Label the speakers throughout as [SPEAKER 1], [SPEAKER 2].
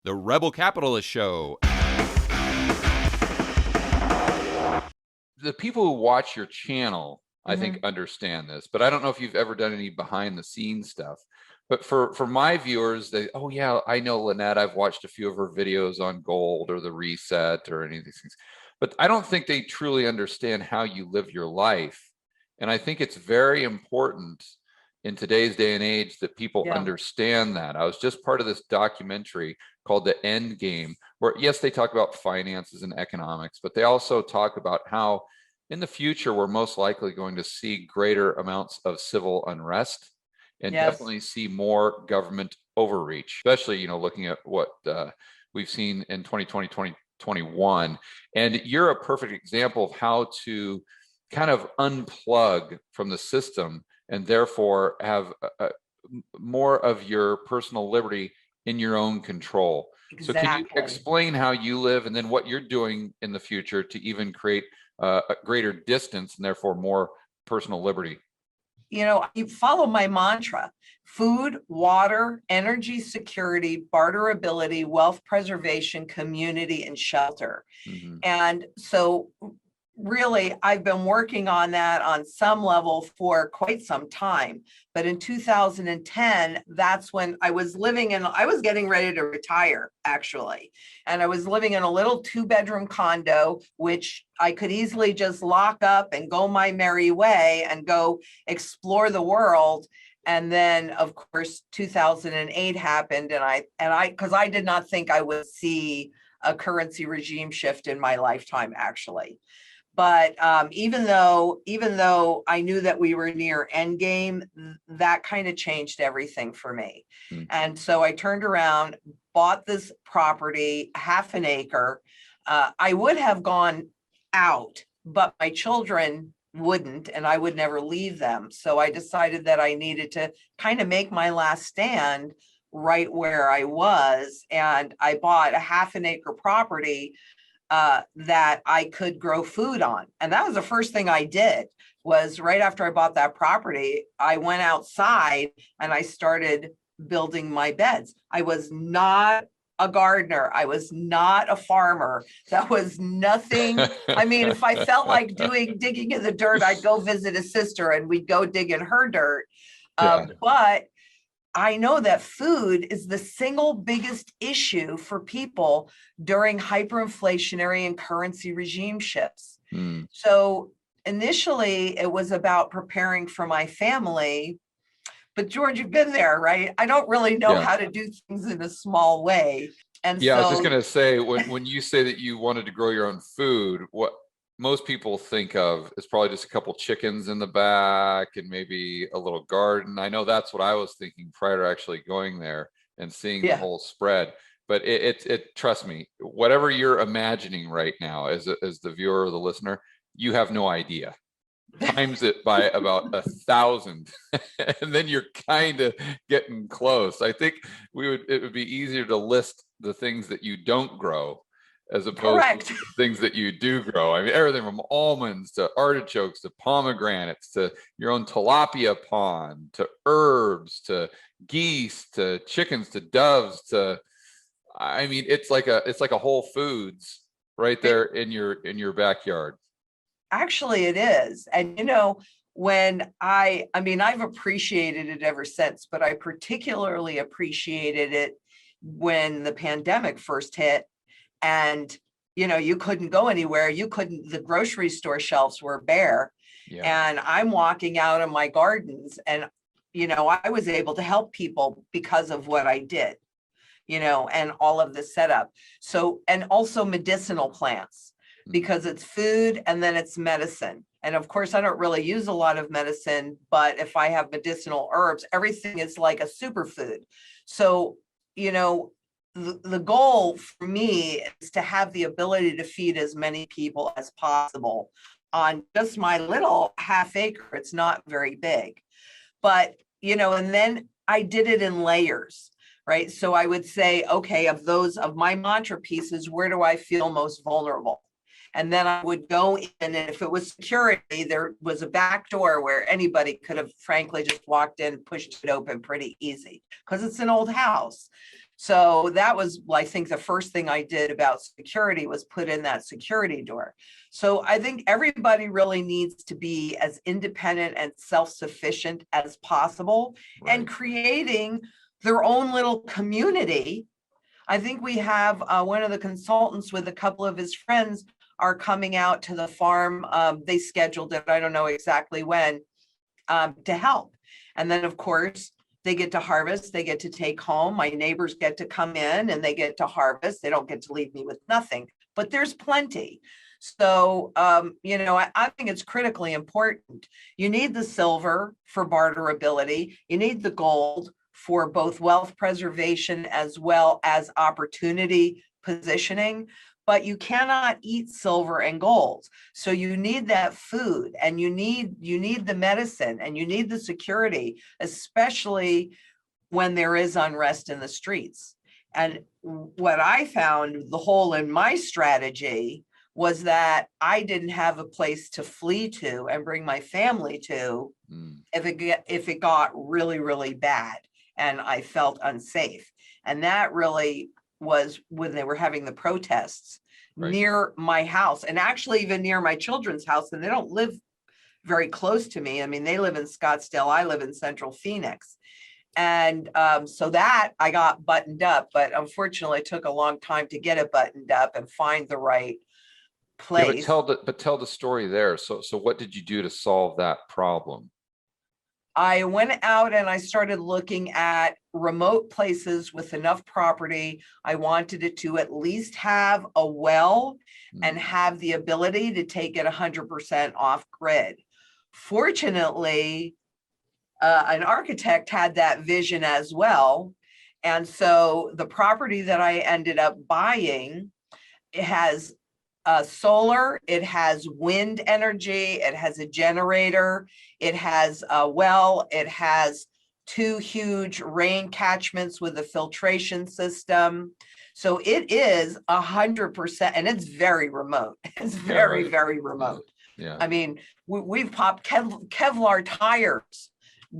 [SPEAKER 1] The Rebel Capitalist Show.
[SPEAKER 2] The people who watch your channel, I think, understand this, but I don't know if you've ever done any behind the scenes stuff. But for my viewers, they, oh yeah, I know Lynette. I've watched a few of her videos on gold or the reset or any of these things. But I don't think they truly understand how you live your life. And I think it's very important in today's day and age that people understand that. I was just part of this documentary called The End Game, where yes, they talk about finances and economics, but they also talk about how in the future we're most likely going to see greater amounts of civil unrest and definitely see more government overreach, especially, you know, looking at what we've seen in 2020, 2021. And you're a perfect example of how to kind of unplug from the system and therefore have more of your personal liberty in your own control. Exactly. So can you explain how you live and then what you're doing in the future to even create a greater distance and therefore more personal liberty?
[SPEAKER 3] You know, you follow my mantra: food, water, energy security, barterability, wealth preservation, community, and shelter. And so really, I've been working on that on some level for quite some time. But in 2010, that's when I was getting ready to retire, actually. And I was living in a little 2-bedroom condo, which I could easily just lock up and go my merry way and go explore the world. And then, of course, 2008 happened. Because I did not think I would see a currency regime shift in my lifetime, actually. But even though I knew that we were near endgame, that kind of changed everything for me. And so I turned around, bought this property, half an acre. I would have gone out, but my children wouldn't, and I would never leave them. So I decided that I needed to kind of make my last stand right where I was. And I bought a half an acre property that I could grow food on. And that was the first thing I did. Was right after I bought that property, I went outside and I started building my beds. I was not a gardener. I was not a farmer. That was nothing. I mean, if I felt like digging in the dirt, I'd go visit a sister and we'd go dig in her dirt. But I know that food is the single biggest issue for people during hyperinflationary and currency regime shifts. So initially, it was about preparing for my family. But George, you've been there, right? I don't really know how to do things in a small way. And
[SPEAKER 2] I was just going to say, when you say that you wanted to grow your own food, what most people think of is probably just a couple chickens in the back and maybe a little garden. I know that's what I was thinking prior to actually going there and seeing the whole spread. But it trust me, whatever you're imagining right now as the viewer or the listener, you have no idea. Times it by about 1,000, and then you're kind of getting close. I think it would be easier to list the things that you don't grow as opposed to things that you do grow. I mean, everything from almonds to artichokes to pomegranates to your own tilapia pond to herbs to geese to chickens to doves to, I mean, it's like a Whole Foods right there in your backyard.
[SPEAKER 3] Actually, it is. And you know, when I mean, I've appreciated it ever since, but I particularly appreciated it when the pandemic first hit. And, you know, you couldn't go anywhere. The grocery store shelves were bare. And I'm walking out of my gardens and, you know, I was able to help people because of what I did, you know, and all of the setup. So, and also medicinal plants, because it's food and then it's medicine. And of course, I don't really use a lot of medicine, but if I have medicinal herbs, everything is like a superfood. So, you know, the goal for me is to have the ability to feed as many people as possible on just my little half acre. It's not very big, but, you know, and then I did it in layers, right? So I would say, okay, of my mantra pieces, where do I feel most vulnerable? And then I would go in, and if it was security, there was a back door where anybody could have frankly just walked in, pushed it open pretty easy because it's an old house. So that was, I think, the first thing I did about security was put in that security door. So I think everybody really needs to be as independent and self-sufficient as possible, and creating their own little community. I think we have one of the consultants with a couple of his friends are coming out to the farm. They scheduled it, I don't know exactly when, to help. And then, of course, they get to harvest, they get to take home. My neighbors get to come in and they get to harvest. They don't get to leave me with nothing, but there's plenty. So, I think it's critically important. You need the silver for barterability. You need the gold for both wealth preservation as well as opportunity positioning. But you cannot eat silver and gold. So you need that food, and you need the medicine, and you need the security, especially when there is unrest in the streets. And what I found, the hole in my strategy, was that I didn't have a place to flee to and bring my family to if it got really, really bad and I felt unsafe. And that really was when they were having the protests near my house, and actually even near my children's house. And they don't live very close to me. I mean, they live in Scottsdale. I live in Central Phoenix. And so that I got buttoned up, but unfortunately it took a long time to get it buttoned up and find the right place.
[SPEAKER 2] Yeah, but tell the story there. So what did you do to solve that problem?
[SPEAKER 3] I went out and I started looking at remote places with enough property. I wanted it to at least have a well and have the ability to take it 100% off grid. Fortunately, an architect had that vision as well. And so the property that I ended up buying, it has solar, it has wind energy, it has a generator, it has a well, it has 2 huge rain catchments with a filtration system. So it is 100%, and it's very remote. It's very, very remote.
[SPEAKER 2] Yeah.
[SPEAKER 3] I mean, we've popped Kevlar tires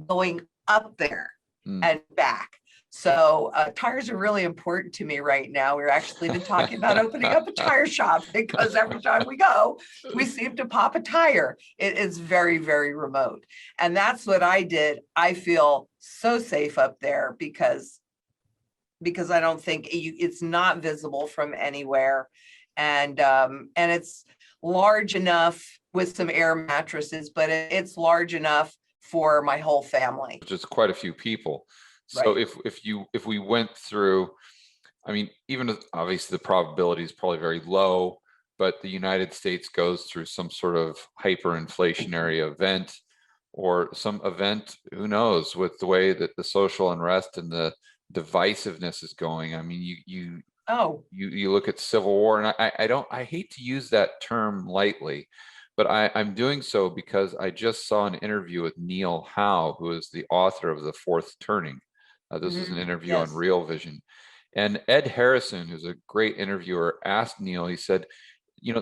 [SPEAKER 3] going up there and back. So tires are really important to me right now. We're actually been talking about opening up a tire shop, because every time we go, we seem to pop a tire. It is very, very remote. And that's what I did. I feel so safe up there because I don't think it's not visible from anywhere. And it's large enough with some air mattresses, but it's large enough for my whole family.
[SPEAKER 2] Which is quite a few people. So if we went through, I mean, even obviously the probability is probably very low, but the United States goes through some sort of hyperinflationary event, or some event, who knows, with the way that the social unrest and the divisiveness is going. I mean, you look at civil war, and I hate to use that term lightly, but I'm doing so because I just saw an interview with Neil Howe, who is the author of The Fourth Turning. This is an interview on Real Vision. And Ed Harrison, who's a great interviewer, asked Neil, he said,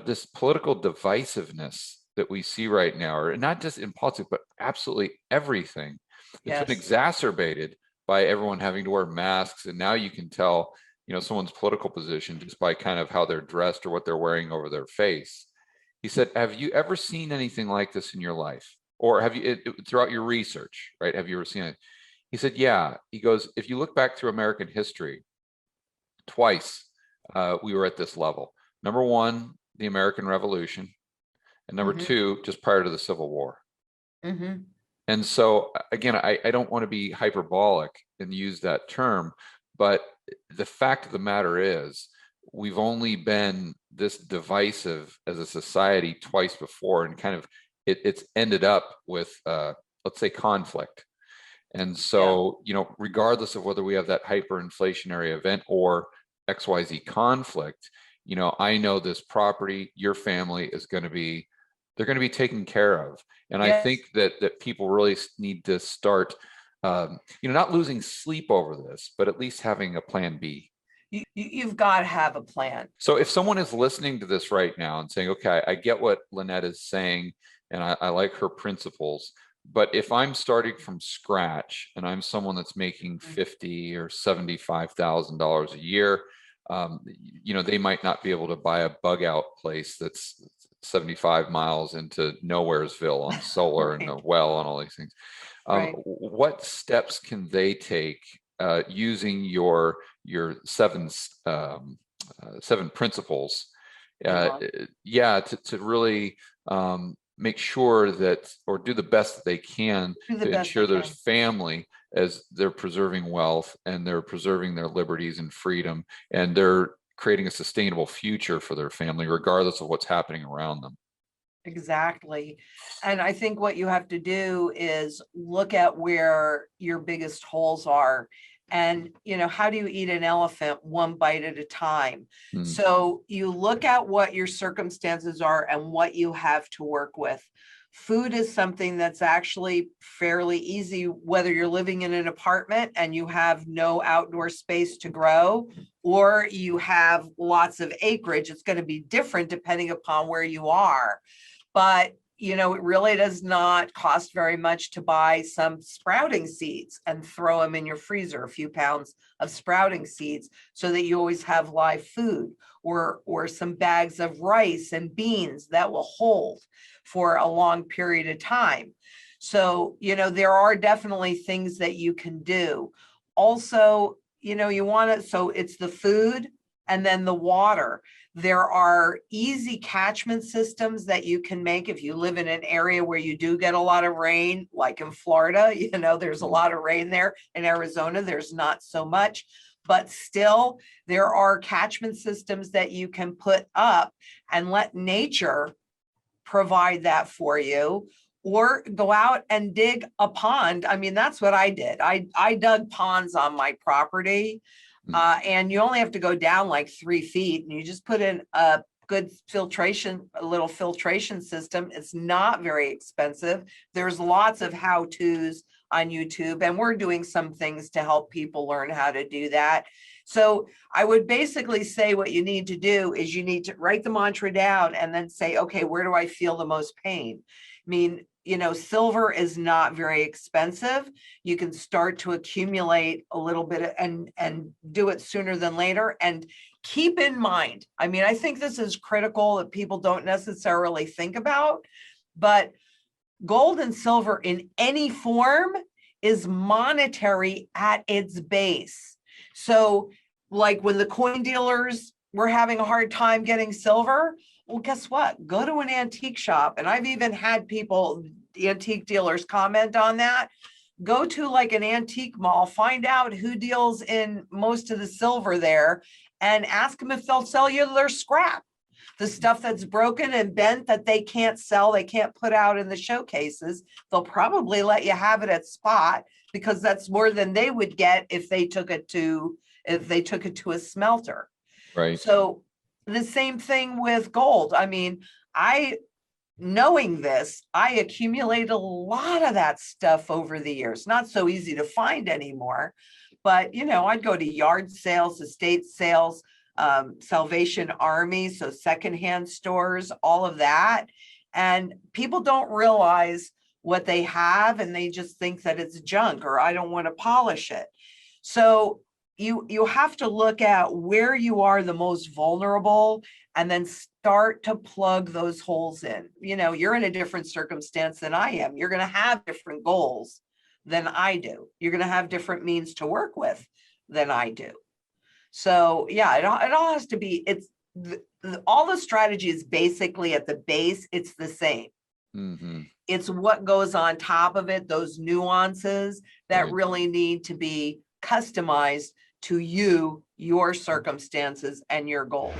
[SPEAKER 2] this political divisiveness that we see right now, or not just in politics, but absolutely everything, it's been exacerbated by everyone having to wear masks. And now you can tell, someone's political position just by kind of how they're dressed or what they're wearing over their face. He said, have you ever seen anything like this in your life? Or have you, throughout your research, right? Have you ever seen it? He said, yeah. He goes, if you look back through American history, twice we were at this level. Number one, the American Revolution, and number two, just prior to the Civil War. And so, again, I don't want to be hyperbolic and use that term, but the fact of the matter is, we've only been this divisive as a society twice before, and kind of it's ended up with, let's say, conflict. And so, regardless of whether we have that hyperinflationary event or XYZ conflict, I know this property, your family is going to be, they're going to be taken care of. And I think that people really need to start, not losing sleep over this, but at least having a plan B.
[SPEAKER 3] You've got to have a plan.
[SPEAKER 2] So if someone is listening to this right now and saying, okay, I get what Lynette is saying, and I like her principles, But if I'm starting from scratch and I'm someone that's making $50,000 or $75,000 a year, they might not be able to buy a bug out place that's 75 miles into Nowheresville on solar
[SPEAKER 3] Right.
[SPEAKER 2] and a well and all these things.
[SPEAKER 3] Right.
[SPEAKER 2] What steps can they take using your seven principles? To really make sure that, or do the best that they can to ensure there's family as they're preserving wealth and they're preserving their liberties and freedom, and they're creating a sustainable future for their family, regardless of what's happening around them.
[SPEAKER 3] Exactly. And I think what you have to do is look at where your biggest holes are. And, how do you eat an elephant one bite at a time? So you look at what your circumstances are and what you have to work with. Food is something that's actually fairly easy, whether you're living in an apartment and you have no outdoor space to grow, or you have lots of acreage. It's going to be different depending upon where you are. But it really does not cost very much to buy some sprouting seeds and throw them in your freezer, a few pounds of sprouting seeds, so that you always have live food, or some bags of rice and beans that will hold for a long period of time. So, there are definitely things that you can do. Also, you want to, so it's the food and then the water. There are easy catchment systems that you can make if you live in an area where you do get a lot of rain, like in Florida. There's a lot of rain there. In Arizona, there's not so much, but still there are catchment systems that you can put up and let nature provide that for you, or go out and dig a pond. I mean, that's what I did. I dug ponds on my property. And you only have to go down like 3 feet, and you just put in a good little filtration system. It's not very expensive. There's lots of how-tos on YouTube, and we're doing some things to help people learn how to do that. So I would basically say what you need to do is you need to write the mantra down and then say, okay, where do I feel the most pain? I mean, silver is not very expensive. You can start to accumulate a little bit and do it sooner than later. And keep in mind, I mean, I think this is critical that people don't necessarily think about, but gold and silver in any form is monetary at its base. So like when the coin dealers were having a hard time getting silver, well, guess what? Go to an antique shop. And I've even had people, antique dealers, comment on that. Go to like an antique mall, find out who deals in most of the silver there, and ask them if they'll sell you their scrap. The stuff that's broken and bent that they can't sell, they can't put out in the showcases, they'll probably let you have it at spot, because that's more than they would get if they took it to a smelter.
[SPEAKER 2] Right.
[SPEAKER 3] So the same thing with gold. I mean, knowing this, I accumulated a lot of that stuff over the years. Not so easy to find anymore, but I'd go to yard sales, estate sales, Salvation Army, so secondhand stores, all of that. And people don't realize what they have, and they just think that it's junk, or I don't want to polish it. So you have to look at where you are the most vulnerable and then start to plug those holes in. You're in a different circumstance than I am. You're going to have different goals than I do. You're going to have different means to work with than I do. So yeah, it all has to be, all the strategy is basically at the base, it's the same.
[SPEAKER 2] Mm-hmm.
[SPEAKER 3] It's what goes on top of it, those nuances that really need to be customized to you, your circumstances, and your goals.